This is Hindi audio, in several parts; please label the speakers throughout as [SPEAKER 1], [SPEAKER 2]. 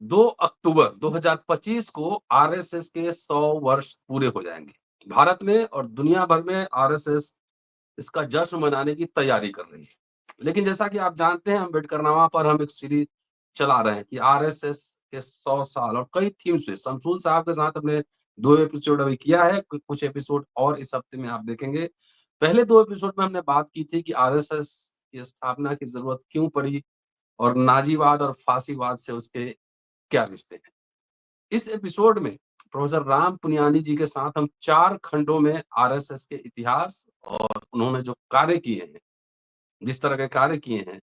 [SPEAKER 1] 2 अक्टूबर 2025 को आरएसएस के 100 वर्ष पूरे हो जाएँगे। भारत में और दुनिया भर में आरएसएस इसका जश्न मनाने की तैयारी कर रही है। लेकिन जैसा कि आप जानते हैं अम्बेडकरनामा पर हम एक सीरीज़ चला रहे हैं कि आरएसएस के 100 साल और कई थीम्स पे शमसूल साहब के साथ हमने 2 एपिसोड अभी किया है, कुछ एपिसोड और इस हफ्ते में आप देखेंगे। पहले 2 एपिसोड में हमने बात की थी कि आरएसएस की स्थापना की ज़रूरत क्यों पड़ी और नाज़ीवाद और फासीवाद से उसके क्या रिश्ते हैं। इस एपिसोड में प्रोफेसर राम पुनियानी जी के साथ हम 4 खंडों में आरएसएस के इतिहास और उन्होंने जो कार्य किए हैं, जिस तरह के कार्य किए हैं,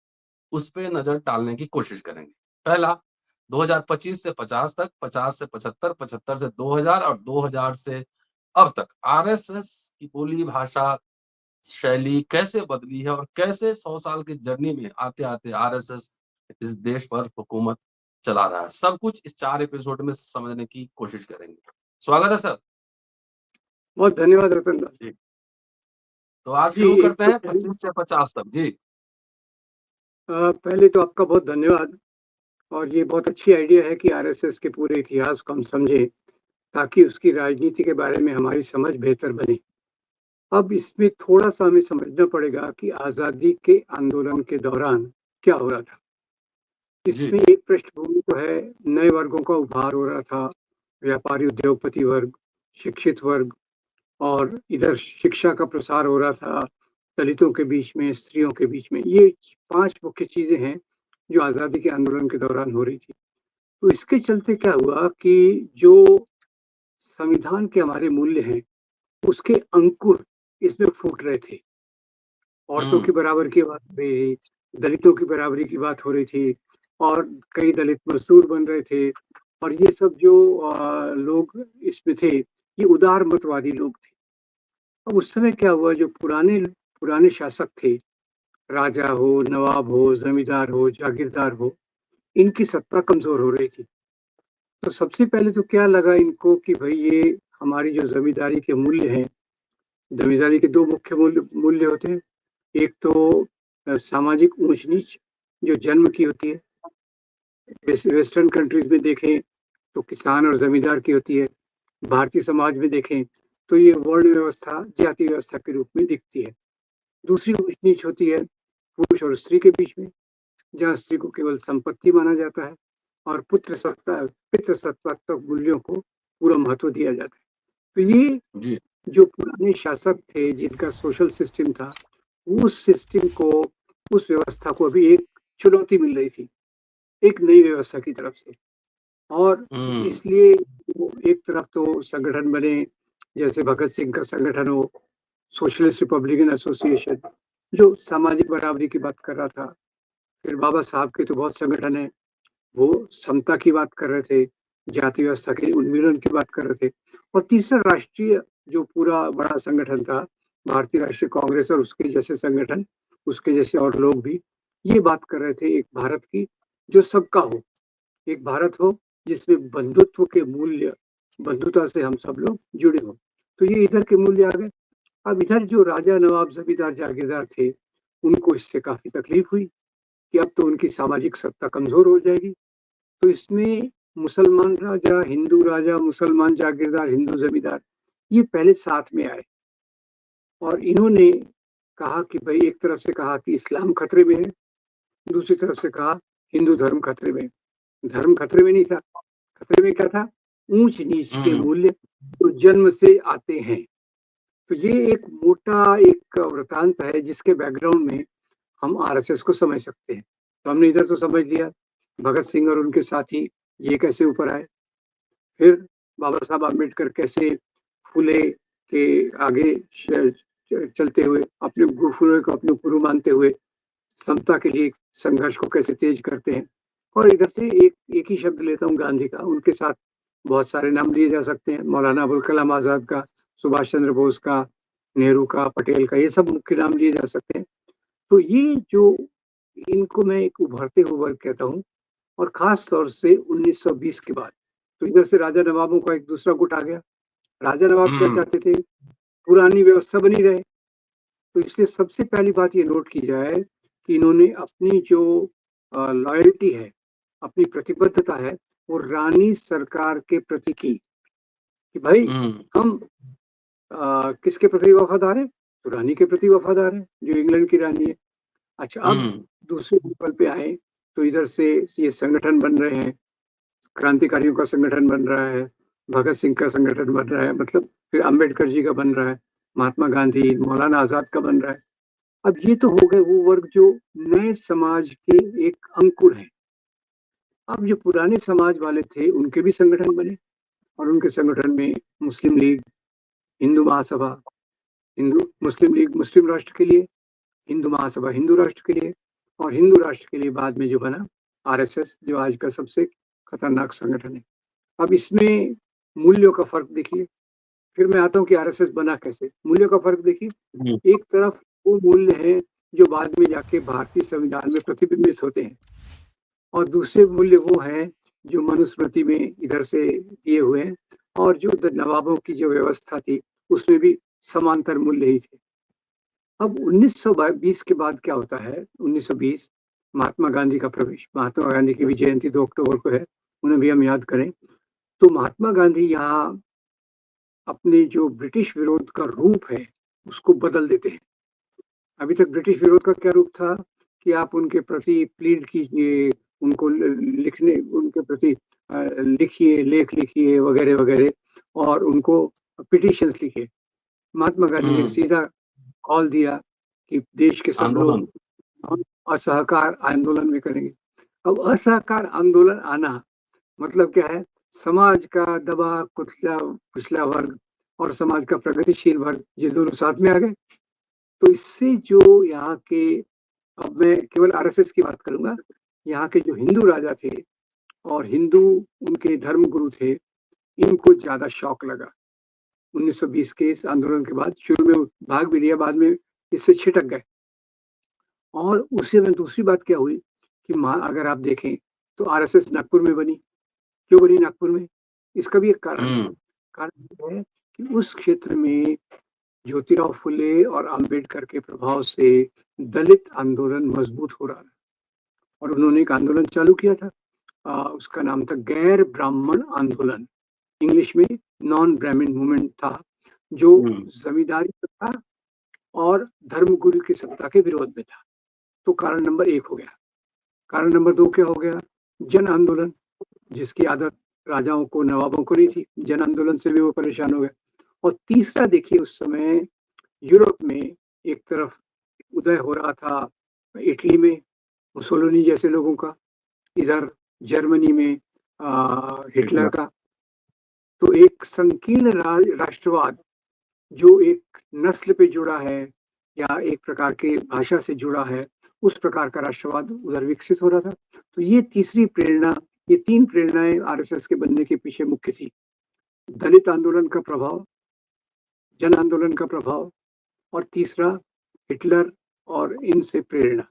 [SPEAKER 1] उस पे नज़र डालने की कोशिश करेंगे। पहला 2025 से 50 तक, 50 से 75, 75 से 2000 और 2000 से अब तक आरएसएस की बोली, भाषा, शैली कैसे बदली है और कैसे 100 साल की जर्नी में आते-आते आरएसएस इस देश पर हुकूमत चला रहा है। सब कुछ इस 4 एपिसोड में समझने की कोशिश करेंगे। स्वागत है सर।
[SPEAKER 2] बहुत धन्यवाद रतन लाल।
[SPEAKER 1] जी। तो आज
[SPEAKER 2] जी,
[SPEAKER 1] शुरू
[SPEAKER 2] एक
[SPEAKER 1] करते
[SPEAKER 2] तो
[SPEAKER 1] हैं 25 से 50 तक। जी।
[SPEAKER 2] पहले तो आपका बहुत धन्यवाद। और ये बहुत अच्छी आइडिया है कि आरएसएस के पूरे इतिहास को हम समझें, ताकि उसकी राजनीति के बारे में हमारी समझ बेहतर बने। अब इसमें थोड़ा-सा हमें समझना पड़ेगा कि आज़ादी के आंदोलन के दौरान क्या हो रहा था।
[SPEAKER 1] जी।
[SPEAKER 2] इसमें एक पृष्ठभूमि तो है, नए वर्गों का उभार हो रहा था, व्यापारी उद्योगपति वर्ग, शिक्षित वर्ग, और इधर शिक्षा का प्रसार हो रहा था, दलितों के बीच में, स्त्रियों के बीच में। ये 5 मुख्य चीज़ें हैं, जो आज़ादी के आंदोलन के दौरान हो रही थी। तो इसके चलते क्या हुआ कि जो संविधान के हमारे मूल्य हैं, उसके अंकुर इसमें फूट रहे थे। औरतों की
[SPEAKER 1] हुँ।
[SPEAKER 2] बराबर की बात हो रही, दलितों की बराबरी की बात हो रही थी, और कई दलित मज़दूर बन रहे थे। और ये सब जो लोग इसमें थे, ये उदारमतवादी लोग थे। अब उस समय क्या हुआ, जो पुराने पुराने शासक थे, राजा हो, नवाब हो, ज़मींदार हो, जागीरदार हो, इनकी सत्ता कमज़ोर हो रही थी। तो सबसे पहले तो क्या लगा इनको कि भई ये हमारी जो ज़मींदारी के मूल्य हैं, ज़मींदारी के 2 मुख्य मूल्य मूल्य होते हैं। एक तो सामाजिक ऊँच-नीच जो जन्म की होती है। वेस्टर्न कंट्रीज़ में देखें तो किसान और ज़मींदार की होती है। भारतीय समाज में देखें तो ये वर्ण व्यवस्था, जाति व्यवस्था के रूप में दिखती है। दूसरी ऊँच-नीच होती है पुरुष और स्त्री के बीच में, जहाँ स्त्री को केवल संपत्ति माना जाता है और पितृसत्तात्मक मूल्यों को पूरा महत्व दिया जाता है। तो ये
[SPEAKER 1] जी।
[SPEAKER 2] जो पुराने शासक थे, जिनका सोशल सिस्टम था, उस सिस्टम को, उस व्यवस्था को अभी एक चुनौती मिल रही थी, एक नई व्यवस्था की तरफ से। और
[SPEAKER 1] हुँ।
[SPEAKER 2] इसलिए वो एक तरफ तो संगठन बने, जैसे भगत सिंह का संगठन हो, सोशलिस्ट रिपब्लिकन एसोसिएशन, जो सामाजिक बराबरी की बात कर रहा था। फिर बाबा साहब के तो बहुत संगठन हैं, वो समता की बात कर रहे थे, जाति व्यवस्था के उन्मूलन की बात कर रहे थे। और तीसरा राष्ट्रीय जो पूरा बड़ा संगठन था, भारतीय राष्ट्रीय कांग्रेस और उसके जैसे संगठन, उसके जैसे और लोग भी, ये बात कर रहे थे एक भारत की जो सबका हो। एक भारत हो जिसमें बंधुत्व के मूल्य, बंधुता से हम सब लोग जुड़े हों। तो ये इधर के मूल्य आ गए। अब इधर जो राजा, नवाब, ज़मींदार, जागीरदार थे, उनको इससे काफ़ी तकलीफ हुई कि अब तो उनकी सामाजिक सत्ता कमज़ोर हो जाएगी। तो इसमें मुसलमान राजा, मुसलमान जागीरदार, हिंदू ज़मींदार, ये पहले साथ में आए। और इन्होंने कहा कि भई, एक तरफ से कहा कि इस्लाम खतरे में है, दूसरी तरफ से कहा हिंदू धर्म खतरे में है। धर्म खतरे में नहीं था, खतरे में क्या था? ऊँच-नीच के
[SPEAKER 1] हुँ।
[SPEAKER 2] मूल्य जो जन्म से आते हैं। तो ये एक मोटा एक वृत्तांत है, जिसके बैकग्राउंड में हम आरएसएस को समझ सकते हैं। तो हमने इधर तो समझ लिया, भगत सिंह और उनके साथी ये कैसे ऊपर आए। फिर बाबा साहब अम्बेडकर कैसे फूले के आगे चलते हुए, अपने फूले को अपने गुरु मानते हुए समता के लिए संघर्ष को कैसे तेज करते हैं। और इधर से एक ही शब्द लेता हूँ, गांधी का। उनके साथ बहुत सारे नाम लिए जा सकते हैं, मौलाना अबुल कलाम आज़ाद का, सुभाष चंद्र बोस का, नेहरू का, पटेल का, ये सब मुख्य नाम लिए जा सकते हैं। तो ये जो, इनको मैं एक उभरते हुए वर्ग कहता हूँ। और खास तौर से 1920 के बाद तो इधर से राजा नवाबों का एक दूसरा गुट आ गया। राजा नवाब क्या
[SPEAKER 1] हुँ।
[SPEAKER 2] चाहते थे? पुरानी व्यवस्था बनी रहे। तो इसलिए सबसे पहली बात ये नोट की जाए कि इन्होंने अपनी जो लॉयल्टी है, अपनी प्रतिबद्धता है, वो रानी सरकार के प्रति की कि भाई हम किसके प्रति वफादार है, तो रानी के प्रति वफादार है जो इंग्लैंड की रानी है। अच्छा, अब दूसरे लेवल पे आए तो इधर से ये संगठन बन रहे हैं, क्रांतिकारियों का संगठन बन रहा है, भगत सिंह का संगठन बन रहा है, मतलब फिर अम्बेडकर जी का बन रहा है, महात्मा गांधी, मौलाना आजाद का बन रहा है। अब ये तो हो गए वो वर्ग जो नए समाज के एक अंकुर है। अब जो पुराने समाज वाले थे उनके भी संगठन बने और उनके संगठन में मुस्लिम लीग, हिंदू महासभा, हिंदू मुस्लिम लीग मुस्लिम राष्ट्र के लिए, हिंदू महासभा हिंदू राष्ट्र के लिए, और हिंदू राष्ट्र के लिए बाद में जो बना आरएसएस, जो आज का सबसे खतरनाक संगठन है। अब इसमें मूल्यों का फर्क देखिए, फिर मैं आता हूँ कि आरएसएस बना कैसे। मूल्यों का फर्क देखिए, एक तरफ वो मूल्य है जो बाद में जाके भारतीय संविधान में प्रतिबिंबित होते हैं, और दूसरे मूल्य वो हैं जो मनुस्मृति में इधर से दिए हुए हैं, और जो नवाबों की जो व्यवस्था थी उसमें भी समांतर मूल्य ही थे। अब 1920 के बाद क्या होता है, 1920 महात्मा गांधी का प्रवेश, महात्मा गांधी की भी जयंती 2 अक्टूबर को है, उन्हें भी हम याद करें। तो महात्मा गांधी यहाँ अपने जो ब्रिटिश विरोध का रूप है उसको बदल देते हैं। अभी तक ब्रिटिश विरोध का क्या रूप था कि आप उनके प्रति प्लीड कीजिए, उनको लिखने, उनके प्रति लिखिए, लेख लिखिए वगैरह वगैरह, और उनको पिटिशंस लिखिए। महात्मा गांधी ने सीधा कॉल दिया कि देश के सब लोग असहकार आंदोलन में करेंगे। अब असहकार आंदोलन आना मतलब क्या है, समाज का दबा कुचला वर्ग और समाज का प्रगतिशील वर्ग, ये दोनों साथ में आ गए। तो इससे जो यहाँ के, अब मैं केवल आरएसएस की बात करूंगा, यहाँ के जो हिंदू राजा थे और हिंदू उनके धर्म गुरु थे, इनको ज्यादा शौक लगा 1920 के इस आंदोलन के बाद। शुरू में भाग भी लिया, बाद में इससे छिटक गए। और उससे में दूसरी बात क्या हुई कि अगर आप देखें तो आरएसएस नागपुर में बनी। क्यों बनी नागपुर में, इसका भी एक कारण है। कारण है कि उस क्षेत्र में ज्योतिराव फुले और अंबेडकर के प्रभाव से दलित आंदोलन मजबूत हो रहा था, और उन्होंने एक आंदोलन चालू किया था, उसका नाम था गैर ब्राह्मण आंदोलन, इंग्लिश में नॉन ब्राह्मण मूवमेंट था, जो जमींदारी सत्ता और धर्मगुरु की सत्ता के विरोध में था। तो कारण नंबर 1 हो गया। कारण नंबर 2 क्या हो गया, जन आंदोलन, जिसकी आदत राजाओं को, नवाबों को नहीं थी। जन आंदोलन से भी वो परेशान हो गए। और तीसरा देखिए, उस समय यूरोप में एक तरफ उदय हो रहा था इटली में मुसोलिनी जैसे लोगों का, इधर जर्मनी में हिटलर का। तो एक संकीर्ण राष्ट्रवाद जो एक नस्ल पे जुड़ा है या एक प्रकार के भाषा से जुड़ा है, उस प्रकार का राष्ट्रवाद उधर विकसित हो रहा था। तो ये तीसरी प्रेरणा, ये 3 प्रेरणाएं आरएसएस के बनने के पीछे मुख्य थी। दलित आंदोलन का प्रभाव, जन आंदोलन का प्रभाव, और तीसरा हिटलर और इनसे प्रेरणा।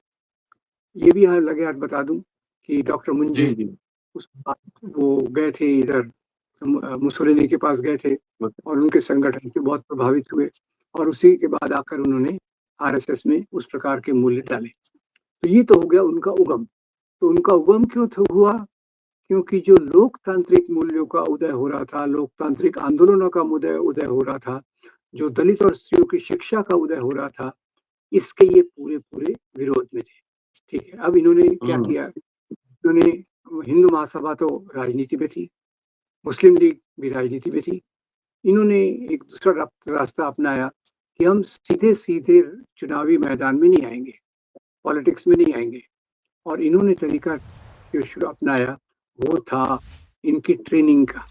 [SPEAKER 2] ये भी यहाँ लगे हाथ बता दूं कि डॉक्टर मुंजे उस वो गए थे इधर, मुसोलिनी के पास गए थे और उनके संगठन से बहुत प्रभावित हुए, और उसी के बाद आकर उन्होंने आरएसएस में उस प्रकार के मूल्य डाले। तो ये तो हो गया उनका उगम। तो उनका उगम क्यों हुआ, क्योंकि जो लोकतांत्रिक मूल्यों का उदय हो रहा था, लोकतांत्रिक आंदोलनों का उदय हो रहा था, जो दलित और स्त्रियों की शिक्षा का उदय हो रहा था, इसके ये पूरे पूरे विरोध में थे। ठीक है, अब इन्होंने क्या किया, इन्होंने हिंदू महासभा तो राजनीति में थी, मुस्लिम लीग भी राजनीति में थी। इन्होंने एक दूसरा रास्ता अपनाया कि हम सीधे सीधे चुनावी मैदान में नहीं आएंगे, पॉलिटिक्स में नहीं आएंगे। और इन्होंने तरीका जो अपनाया वो था इनकी ट्रेनिंग का।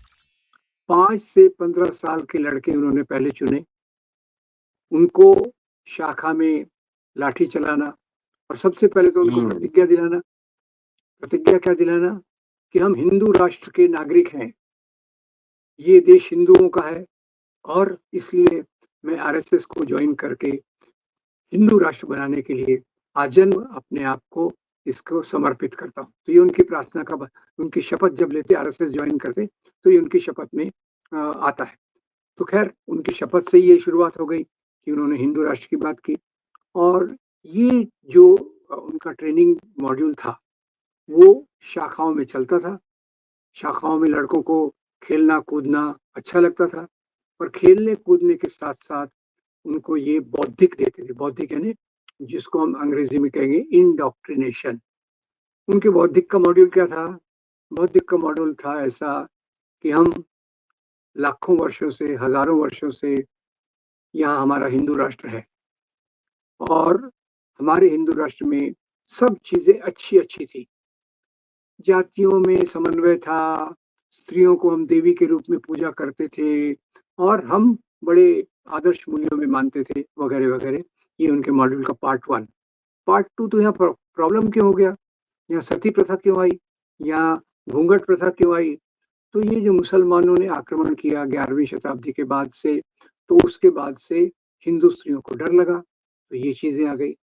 [SPEAKER 2] 5 से 15 साल के लड़के उन्होंने पहले चुने, उनको शाखा में लाठी चलाना, और सबसे पहले तो उनको प्रतिज्ञा दिलाना। प्रतिज्ञा क्या दिलाना कि हम हिंदू राष्ट्र के नागरिक हैं, ये देश हिंदुओं का है, और इसलिए मैं आरएसएस को ज्वाइन करके हिंदू राष्ट्र बनाने के लिए आजन्म अपने आप को इसको समर्पित करता हूँ। तो ये उनकी प्रार्थना का, उनकी शपथ जब लेते आरएसएस ज्वाइन करते, तो ये उनकी शपथ में आता है। तो खैर उनकी शपथ से ये शुरुआत हो गई कि उन्होंने हिंदू राष्ट्र की बात की। और ये जो उनका ट्रेनिंग मॉड्यूल था वो शाखाओं में चलता था, शाखाओं में लड़कों को खेलना कूदना अच्छा लगता था, पर खेलने कूदने के साथ-साथ उनको ये बौद्धिक देते थे। बौद्धिक यानी जिसको हम अंग्रेजी में कहेंगे इंडोक्ट्रिनेशन। उनके बौद्धिक का मॉड्यूल क्या था? बौद्धिक का मॉड्यूल था ऐसा कि हम लाखों वर्षों से, हज़ारों वर्षों से यहाँ हमारा हिंदू राष्ट्र है और हमारे हिंदू राष्ट्र में सब चीज़ें अच्छी-अच्छी थी। जातियों में समन्वय था, स्त्रियों को हम देवी के रूप में पूजा करते थे और हम बड़े आदर्श मूल्यों में मानते थे वगैरह-वगैरह। ये उनके मॉड्यूल का पार्ट 1। पार्ट 2 तो यहाँ प्रॉब्लम क्यों हो गया? यहाँ सती प्रथा क्यों आई? यहाँ घूंघट प्रथा क्यों आई? तो ये जो मुसलमानों ने आक्रमण किया 11वीं शताब्दी के बाद से, तो उसके बाद से हिंदू स्त्रियों को डर लगा, तो ये चीज़ें आ गई।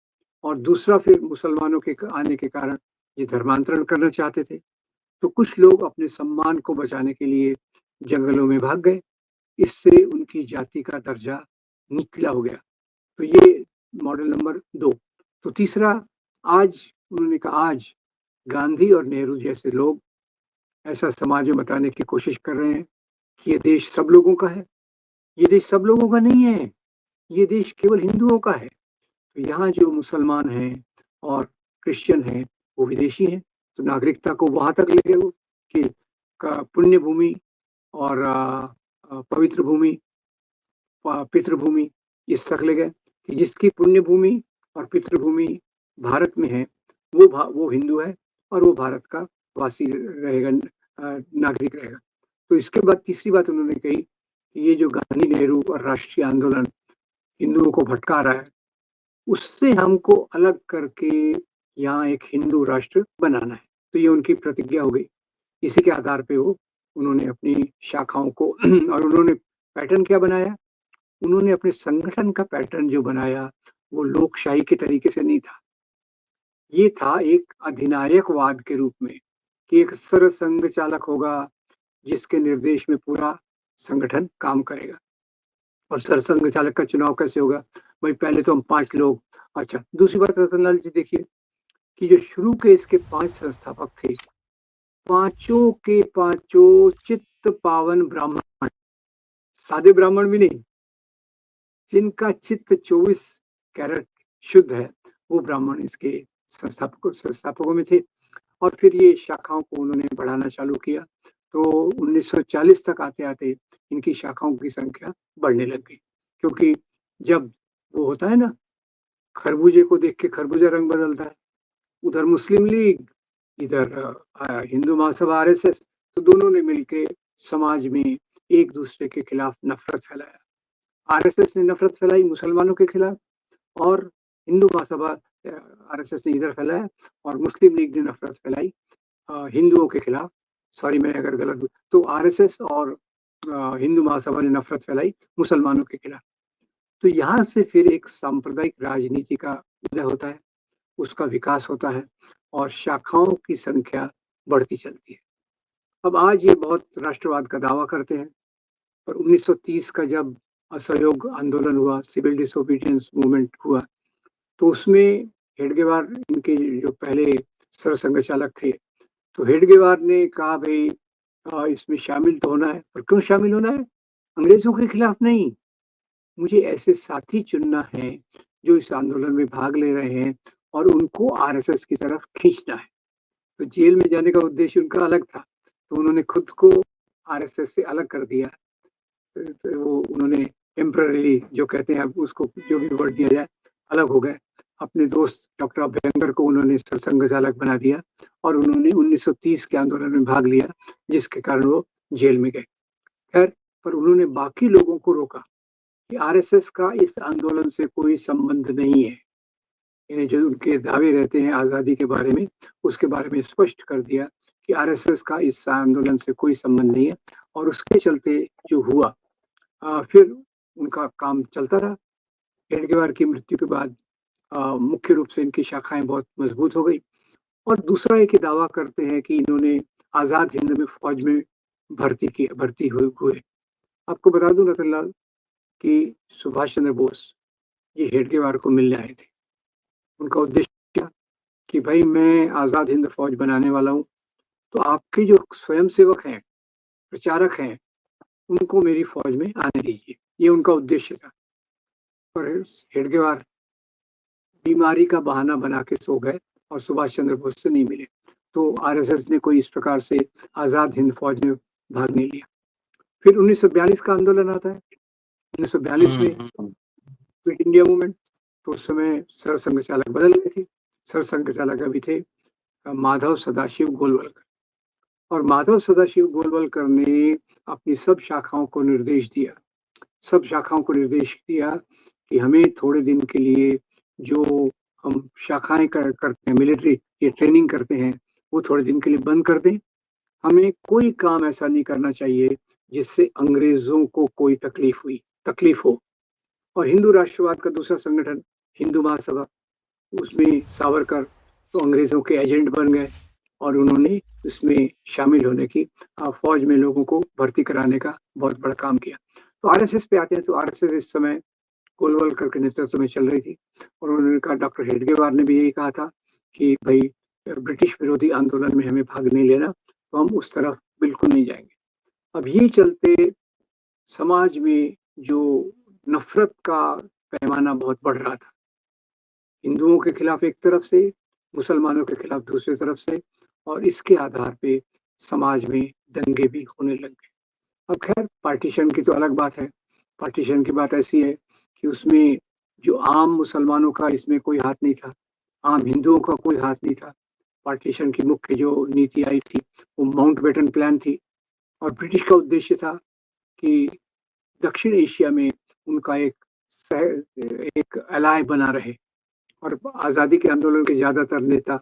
[SPEAKER 2] और दूसरा फिर मुसलमानों के आने के कारण ये धर्मांतरण करना चाहते थे। तो कुछ लोग अपने सम्मान को बचाने के लिए जंगलों में भाग गए। इससे उनकी जाति का दर्जा निचला हो गया। तो ये मॉडल नंबर 2। तो तीसरा, आज उन्होंने कहा आज गांधी और नेहरू जैसे लोग ऐसा समाज में बताने की कोशिश कर रहे हैं कि ये देश सब लोगों का है। ये देश सब लोगों का नहीं है, ये देश केवल हिंदुओं का है। तो यहाँ जो मुसलमान हैं और क्रिश्चियन हैं, वो विदेशी हैं। तो नागरिकता को वहाँ तक ले गए वो कि पुण्य भूमि और पवित्र भूमि, पितृभूमि इस तक ले गए कि जिसकी पुण्य भूमि और पितृभूमि भारत में है, वो हिंदू है और वो भारत का वासी रहेगा, नागरिक रहेगा। तो इसके बाद तीसरी बात उन्होंने कही कि ये जो गांधी नेहरू और राष्ट्रीय आंदोलन हिंदुओं को भटका रहा है, उससे हमको अलग करके यहाँ एक हिंदू राष्ट्र बनाना है। तो ये उनकी प्रतिज्ञा हो गई। इसी के आधार पे वो उन्होंने अपनी शाखाओं को और उन्होंने पैटर्न क्या बनाया? उन्होंने अपने संगठन का पैटर्न जो बनाया, वो लोकशाही के तरीके से नहीं था। ये था एक अधिनायकवाद के रूप में कि एक सरसंघ चालक होगा, जिसके निर्देश में पूरा संगठन काम करेगा। और सरसंघ चालक का चुनाव कैसे होगा? भाई पहले तो हम 5 लोग। अच्छा, दूसरी बात रतनलाल जी देखिए कि जो शुरू के इसके 5 संस्थापक थे, पाँचों के पाँचों चित्त पावन ब्राह्मण, सादे ब्राह्मण भी नहीं, जिनका चित्त 24 कैरेट शुद्ध है, वो ब्राह्मण इसके संस्थापकों में थे। और फिर ये शाखाओं को उन्होंने बढ़ाना चालू किया। तो 1940 तक आते-आते इनकी शाखाओं की संख्या बढ़ने लग गई। क्योंकि जब वो होता है ना, खरबूजे को देख के खरबूजा रंग बदलता है। उधर मुस्लिम लीग, इधर हिंदू महासभा आरएसएस, तो दोनों ने मिलके समाज में एक दूसरे के खिलाफ नफरत फैलाया। आरएसएस ने नफरत फैलाई मुसलमानों के खिलाफ और हिंदू महासभा आरएसएस ने इधर फैलाया और मुस्लिम लीग ने नफरत फैलाई हिंदुओं के खिलाफ। सॉरी मैं अगर गलत, तो आरएसएस और हिंदू महासभा ने नफरत फैलाई मुसलमानों के खिलाफ। तो यहाँ से फिर एक सांप्रदायिक राजनीति का उदय होता है, उसका विकास होता है और शाखाओं की संख्या बढ़ती चलती है। अब आज ये बहुत राष्ट्रवाद का दावा करते हैं, पर 1930 का जब असहयोग आंदोलन हुआ, सिविल डिसोबीडियंस मूवमेंट हुआ, तो उसमें हेडगेवार इनके जो पहले सरसंघ चालक थे, तो हेडगेवार ने कहा भाई इसमें शामिल तो होना है, पर क्यों शामिल होना है? अंग्रेजों के खिलाफ नहीं, मुझे ऐसे साथी चुनना है जो इस आंदोलन में भाग ले रहे हैं और उनको आरएसएस की तरफ खींचना है। तो जेल में जाने का उद्देश्य उनका अलग था, तो उन्होंने खुद को आरएसएस से अलग कर दिया। तो वो उन्होंने टेम्पररी जो कहते हैं उसको जो भी वर्ड दिया जाए, अलग हो गए। अपने दोस्त डॉक्टर अभ्यंकर को उन्होंने सरसंघ चालक बना दिया और उन्होंने 1930 के आंदोलन में भाग लिया, जिसके कारण वो जेल में गए। खैर, पर उन्होंने बाकी लोगों को रोका कि आरएसएस का इस आंदोलन से कोई संबंध नहीं है। इन्हें जो उनके दावे रहते हैं आज़ादी के बारे में, उसके बारे में स्पष्ट कर दिया कि आरएसएस का इस आंदोलन से कोई संबंध नहीं है। और उसके चलते जो हुआ, फिर उनका काम चलता रहा। हेडगेवार की मृत्यु के बाद मुख्य रूप से इनकी शाखाएं बहुत मजबूत हो गई। और दूसरा एक दावा करते हैं कि इन्होंने आज़ाद हिंद में फौज में भर्ती हुए। आपको बता दूं रतनलाल कि सुभाष चंद्र बोस ये हेडगेवार को मिलने आए थे। उनका उद्देश्य क्या कि भाई मैं आज़ाद हिंद फौज बनाने वाला हूँ, तो आपके जो स्वयंसेवक हैं, प्रचारक हैं, उनको मेरी फौज में आने दीजिए। ये उनका उद्देश्य था। पर हेडगेवार बीमारी का बहाना बना के सो गए और सुभाष चंद्र बोस से नहीं मिले। तो आरएसएस ने कोई इस प्रकार से आजाद हिंद फौज में भाग नहीं लिया। फिर 1942 का आंदोलन आता है। 1942 में क्विट इंडिया मूवमेंट। तो उस समय सरसंघ चालक बदल गए थे। सरसंघ चालक अभी थे माधव सदाशिव गोलवलकर। और माधव सदाशिव गोलवलकर ने अपनी सब शाखाओं को निर्देश दिया कि हमें थोड़े दिन के लिए जो हम शाखाएं करते हैं, मिलिट्री ये ट्रेनिंग करते हैं, वो थोड़े दिन के लिए बंद कर दें। हमें कोई काम ऐसा नहीं करना चाहिए जिससे अंग्रेजों को कोई तकलीफ हो। और हिंदू राष्ट्रवाद का दूसरा संगठन हिंदू महासभा, उसमें सावरकर तो अंग्रेजों के एजेंट बन गए और उन्होंने उसमें शामिल होने की, फौज में लोगों को भर्ती कराने का बहुत बड़ा काम किया। तो आरएसएस पे आते हैं। तो आरएसएस इस समय गोलवलकर के नेतृत्व में चल रही थी और उन्होंने कहा, डॉक्टर हेडगेवार ने भी यही कहा था कि भाई ब्रिटिश विरोधी आंदोलन में हमें भाग नहीं लेना, तो हम उस तरफ बिल्कुल नहीं जाएंगे। अब ये चलते समाज में जो नफरत का पैमाना बहुत बढ़ रहा था, हिंदुओं के खिलाफ एक तरफ से, मुसलमानों के खिलाफ दूसरी तरफ से, और इसके आधार पे समाज में दंगे भी होने लग गए। अब खैर पार्टीशन की तो अलग बात है। पार्टीशन की बात ऐसी है कि उसमें जो आम मुसलमानों का इसमें कोई हाथ नहीं था, आम हिंदुओं का कोई हाथ नहीं था। पार्टीशन की मुख्य जो नीति आई थी वो माउंटबेटन प्लान थी और ब्रिटिश का उद्देश्य था कि दक्षिण एशिया में उनका एक एलाय बना रहे। और आज़ादी के आंदोलन के ज़्यादातर नेता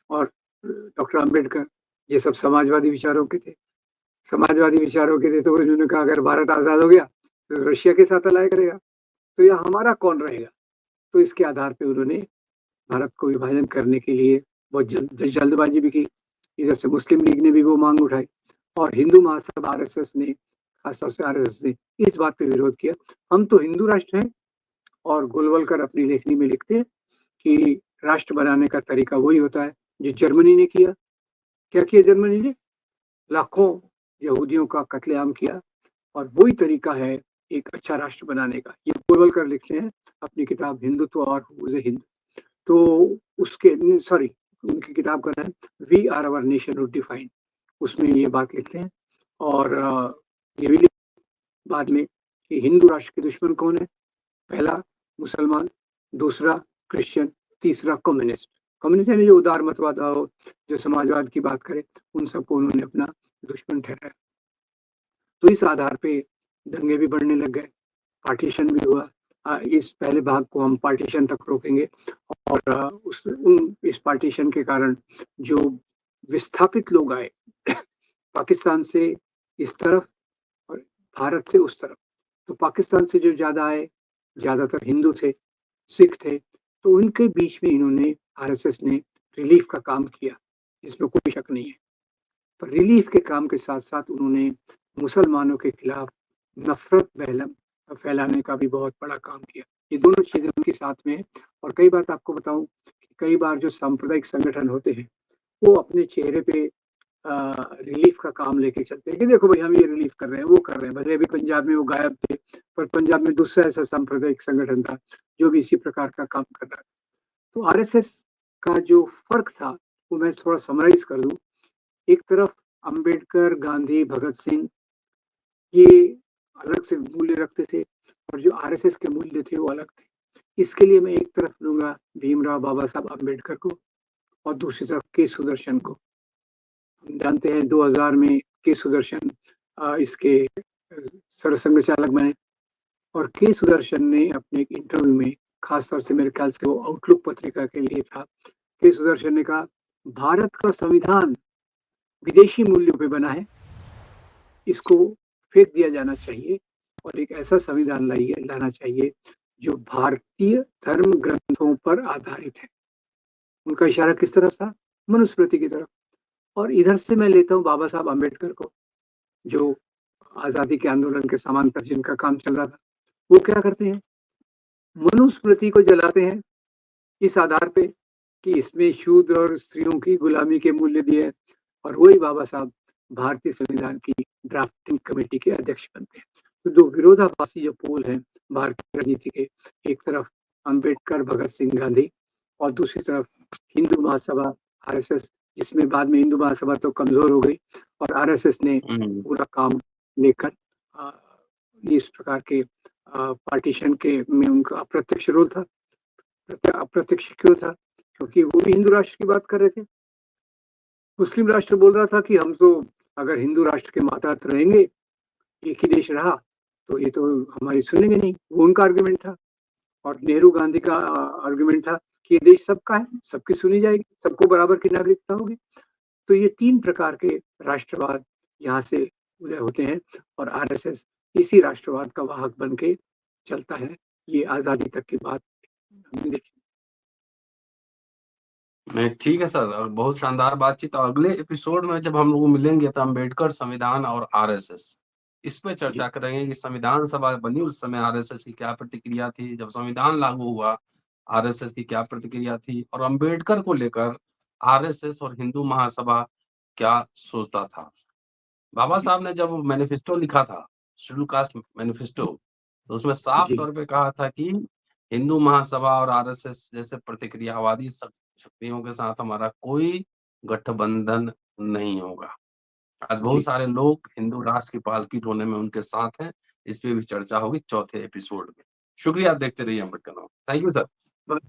[SPEAKER 2] और डॉक्टर अंबेडकर ये सब समाजवादी विचारों के थे। तो उन्होंने कहा अगर भारत आज़ाद हो गया तो रशिया के साथ अलाय करेगा, तो यह हमारा कौन रहेगा। तो इसके आधार पे उन्होंने भारत को विभाजन करने के लिए बहुत जल्दबाजी भी की। इधर से मुस्लिम लीग ने भी वो मांग उठाई और हिंदू महासभा आरएसएस ने, खासतौर से आरएसएस ने इस बात पे विरोध किया, हम तो हिंदू राष्ट्र हैं। और गोलवलकर अपनी लेखनी में लिखते हैं कि राष्ट्र बनाने का तरीका वही होता है जो जर्मनी ने किया। क्या किया जर्मनी ने? लाखों यहूदियों का कत्लेआम किया और वही तरीका है एक अच्छा राष्ट्र बनाने का। ये गोलवलकर लिखते हैं अपनी किताब हिंदुत्व और हिंद। तो उसके उनकी किताब का नाम we are our nation would define, उसमें ये बात लिखते हैं। और ये भी बाद में कि हिंदू राष्ट्र के दुश्मन कौन है? पहला मुसलमान, दूसरा क्रिश्चियन, तीसरा कम्युनिस्ट। कम्युनिस्ट यानी जो उदार मतवाद हो, जो समाजवाद की बात करे, उन सबको उन्होंने अपना दुश्मन ठहराया। तो इस आधार पे दंगे भी बढ़ने लग गए, पार्टीशन भी हुआ। इस पहले भाग को हम पार्टीशन तक रोकेंगे और इस पार्टीशन के कारण जो विस्थापित लोग आए पाकिस्तान से इस तरफ और भारत से उस तरफ, तो पाकिस्तान से जो ज्यादा आए ज्यादातर हिंदू थे, सिख थे, तो उनके बीच में इन्होंने, आरएसएस ने रिलीफ का काम किया, इसमें कोई शक नहीं है। पर रिलीफ के काम के साथ साथ उन्होंने मुसलमानों के खिलाफ नफरत फैलाने का भी बहुत बड़ा काम किया। ये दोनों चीजें उनके साथ में है। और कई बात आपको बताऊं कि कई बार जो सांप्रदायिक संगठन होते हैं वो अपने चेहरे पे रिलीफ का काम लेके चलते हैं कि देखो भाई हम ये रिलीफ कर रहे हैं, वो कर रहे हैं। भले अभी पंजाब में वो गायब थे, पर पंजाब में दूसरा ऐसा सांप्रदायिक संगठन था जो भी इसी प्रकार का काम कर रहा था। तो आरएसएस का जो फर्क था वो मैं थोड़ा समराइज कर दूं। एक तरफ अंबेडकर, गांधी, भगत सिंह ये अलग से मूल्य रखते थे और जो आरएसएस के मूल्य थे वो अलग थे। इसके लिए मैं एक तरफ लूंगा भीमराव बाबा साहब अंबेडकर को और दूसरी तरफ के सुदर्शन को। हम जानते हैं 2000 में के सुदर्शन इसके सरसंघ चालक बने और के सुदर्शन ने अपने एक इंटरव्यू में, खासतौर से मेरे ख्याल से वो आउटलुक पत्रिका के लिए था, के सुदर्शन ने कहा भारत का संविधान विदेशी मूल्यों पे बना है, इसको फेंक दिया जाना चाहिए और एक ऐसा संविधान लाना चाहिए जो भारतीय धर्म ग्रंथों पर आधारित है। उनका इशारा किस तरफ था? मनुस्मृति की तरफ। और इधर से मैं लेता हूँ बाबा साहब अम्बेडकर को, जो आजादी के आंदोलन के सामान पर जिनका काम चल रहा था। वो क्या करते हैं? मनुस्मृति को जलाते हैं इस आधार पे कि इसमें शूद्र और स्त्रियों की गुलामी के मूल्य दिए, और वही बाबा साहब भारतीय संविधान की ड्राफ्टिंग कमेटी के अध्यक्ष बनते हैं। तो दो विरोधाभासी जो पोल हैं भारतीय राजनीति के, एक तरफ अंबेडकर, भगत सिंह, गांधी, और दूसरी तरफ हिंदू महासभा, आरएसएस, जिसमें बाद में हिंदू महासभा तो कमजोर हो गई और आरएसएस ने पूरा काम लेकर इस प्रकार के पार्टीशन के में उनका अप्रत्यक्ष रोल था। अप्रत्यक्ष क्यों था? क्योंकि वो भी हिंदू राष्ट्र की बात कर रहे थे। मुस्लिम राष्ट्र बोल रहा था कि हम तो अगर हिंदू राष्ट्र के मातहत रहेंगे, एक ही देश रहा, तो ये तो हमारी सुनेंगे नहीं, वो उनका आर्गुमेंट था। और नेहरू गांधी का आर्गुमेंट था कि ये देश सबका है, सबकी सुनी जाएगी, सबको बराबर की नागरिकता होगी। तो ये तीन प्रकार के राष्ट्रवाद यहाँ से उदय होते हैं और आरएसएस इसी राष्ट्रवाद का वाहक बन के चलता है। ये आजादी तक की बात हमने देखी।
[SPEAKER 1] नहीं, ठीक है सर, और बहुत शानदार बातचीत। और अगले एपिसोड में जब हम लोग मिलेंगे तो अम्बेडकर, संविधान और आरएसएस इस पे चर्चा करेंगे कि संविधान सभा बनी उस समय आरएसएस की क्या प्रतिक्रिया थी, जब संविधान लागू हुआ आरएसएस की क्या प्रतिक्रिया थी, और अम्बेडकर को लेकर आरएसएस और हिंदू महासभा क्या सोचता था। बाबा साहब ने जब मैनिफेस्टो लिखा था, शेड्यूल कास्ट मैनिफेस्टो, तो उसमें साफ
[SPEAKER 2] जी।
[SPEAKER 1] तौर पे कहा था कि हिंदू महासभा और आरएसएस जैसे प्रतिक्रियावादी शक्तियों के साथ हमारा कोई गठबंधन नहीं होगा। आज बहुत
[SPEAKER 2] जी।
[SPEAKER 1] सारे लोग हिंदू राष्ट्र की पालकी ढोने में उनके साथ हैं। इस पे भी चर्चा होगी चौथे एपिसोड में। शुक्रिया, आप देखते रहिए अमृत का नाम। Thank you sir.